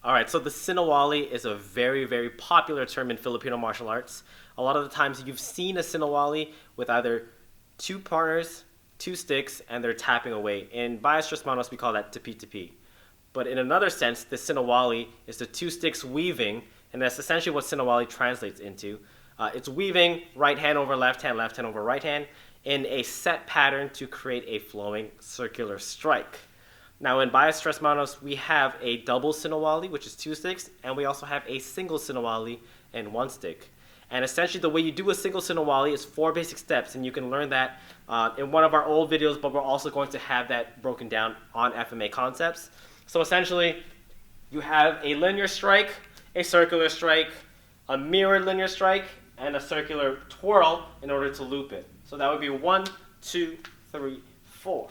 All right, so the Sinawali is a very, very popular term in Filipino martial arts. A lot of the times you've seen a Sinawali with either two partners, two sticks, and they're tapping away. In Bias Tres Manos, we call that tepi-tepi. But in another sense, the Sinawali is the two sticks weaving, and that's essentially what Sinawali translates into. It's weaving right hand over left hand over right hand, in a set pattern to create a flowing circular strike. Now in Bias Tres Manos, we have a double Sinawali, which is two sticks, and we also have a single Sinawali and one stick. And essentially the way you do a single Sinawali is 4 basic steps, and you can learn that in one of our old videos, but we're also going to have that broken down on FMACONCEPTS. So essentially, you have a linear strike, a circular strike, a mirrored linear strike, and a circular twirl in order to loop it. So that would be 1, 2, 3, 4.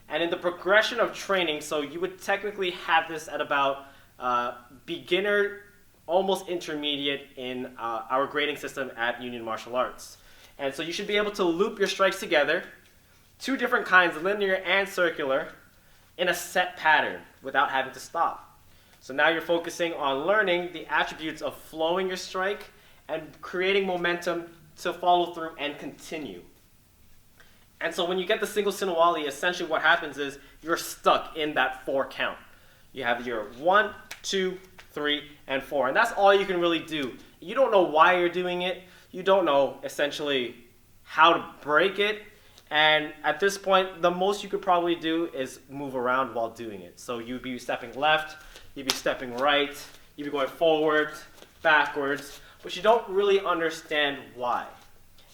And in the progression of training, so you would technically have this at about beginner, almost intermediate in our grading system at Union Martial Arts. And so you should be able to loop your strikes together, 2 different kinds, linear and circular, in a set pattern without having to stop. So now you're focusing on learning the attributes of flowing your strike and creating momentum to follow through and continue. And so when you get the single Sinawali, essentially what happens is you're stuck in that 4 count. You have your 1, 2, 3, and 4. And that's all you can really do. You don't know why you're doing it. You don't know essentially how to break it. And at this point, the most you could probably do is move around while doing it. So you'd be stepping left, you'd be stepping right, you'd be going forward, backwards, but you don't really understand why.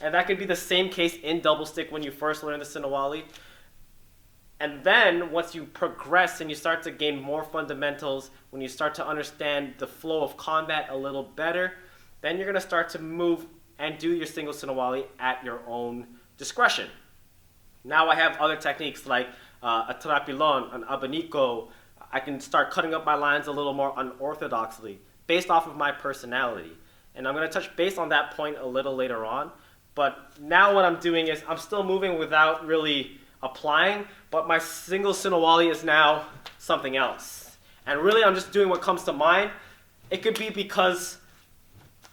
And that can be the same case in double stick when you first learn the Sinawali. And then once you progress and you start to gain more fundamentals, when you start to understand the flow of combat a little better, then you're going to start to move and do your single Sinawali at your own discretion. Now I have other techniques like a trapilon, an abanico. I can start cutting up my lines a little more unorthodoxly based off of my personality. And I'm going to touch base on that point a little later on. But now what I'm doing is I'm still moving without really applying, but my single Sinawali is now something else. And really I'm just doing what comes to mind. It could be because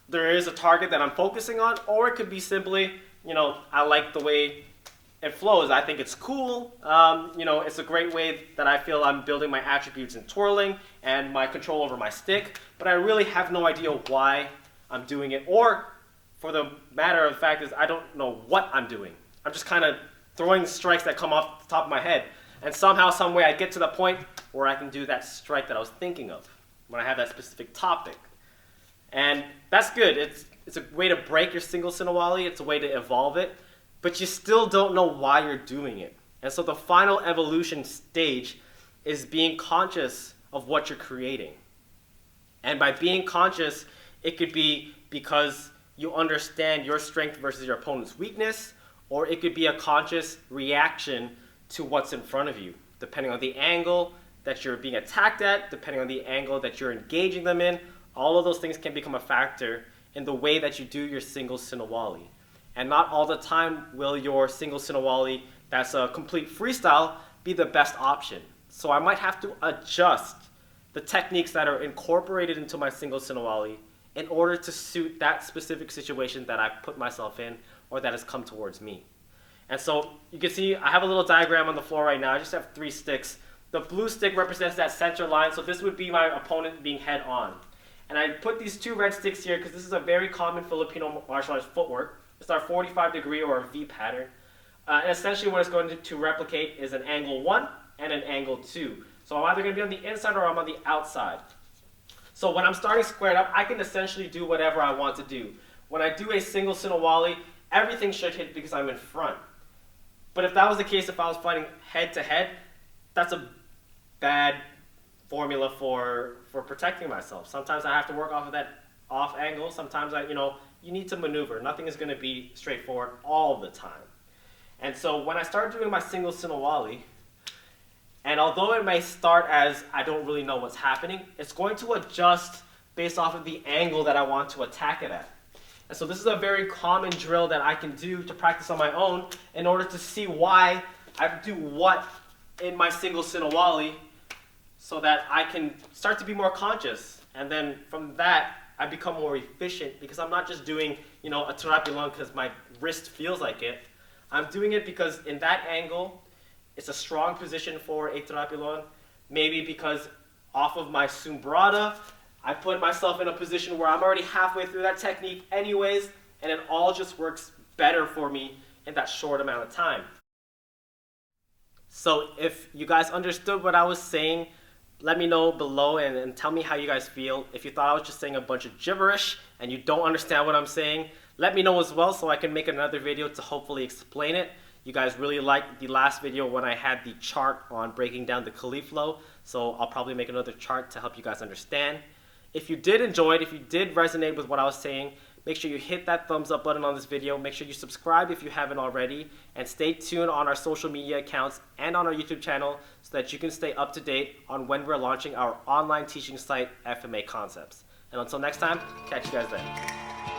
there is a target that I'm focusing on, or it could be simply, I like the way it flows. I think it's cool. It's a great way that I feel I'm building my attributes in twirling and my control over my stick, but I really have no idea why I'm doing it, or for the matter of fact is I don't know what I'm doing. I'm just kind of throwing strikes that come off the top of my head. And somehow, some way I get to the point where I can do that strike that I was thinking of when I have that specific topic. And that's good. It's a way to break your single Sinawali. It's a way to evolve it. But you still don't know why you're doing it. And so the final evolution stage is being conscious of what you're creating. And by being conscious, it could be because you understand your strength versus your opponent's weakness, or it could be a conscious reaction to what's in front of you, depending on the angle that you're being attacked at, depending on the angle that you're engaging them in. All of those things can become a factor in the way that you do your single Sinawali. And not all the time will your single Sinawali that's a complete freestyle be the best option. So I might have to adjust the techniques that are incorporated into my single Sinawali in order to suit that specific situation that I put myself in or that has come towards me. And so you can see I have a little diagram on the floor right now. I just have 3 sticks. The blue stick represents that center line, so this would be my opponent being head on. And I put these 2 red sticks here because this is a very common Filipino martial arts footwork. It's our 45-degree or a V pattern. And essentially what it's going to replicate is an angle 1 and an angle 2. So I'm either going to be on the inside or I'm on the outside. So when I'm starting squared up, I can essentially do whatever I want to do. When I do a single Sinawali, everything should hit because I'm in front. But if that was the case, if I was fighting head to head, that's a bad formula for protecting myself. Sometimes I have to work off of that off angle. Sometimes you need to maneuver. Nothing is going to be straightforward all the time. And so when I start doing my single Sinawali, and although it may start as I don't really know what's happening, it's going to adjust based off of the angle that I want to attack it at. And so this is a very common drill that I can do to practice on my own in order to see why I do what in my single Sinawali so that I can start to be more conscious. And then from that, I become more efficient because I'm not just doing, a terapilon because my wrist feels like it. I'm doing it because in that angle, it's a strong position for a terapilon. Maybe because off of my sumbrata, I put myself in a position where I'm already halfway through that technique anyways, and it all just works better for me in that short amount of time. So if you guys understood what I was saying, let me know below and tell me how you guys feel. If you thought I was just saying a bunch of gibberish and you don't understand what I'm saying, let me know as well so I can make another video to hopefully explain it. You guys really liked the last video when I had the chart on breaking down the Kali flow, so I'll probably make another chart to help you guys understand. If you did enjoy it, if you did resonate with what I was saying, make sure you hit that thumbs up button on this video. Make sure you subscribe if you haven't already, and stay tuned on our social media accounts and on our YouTube channel so that you can stay up to date on when we're launching our online teaching site, FMA Concepts. And until next time, catch you guys then.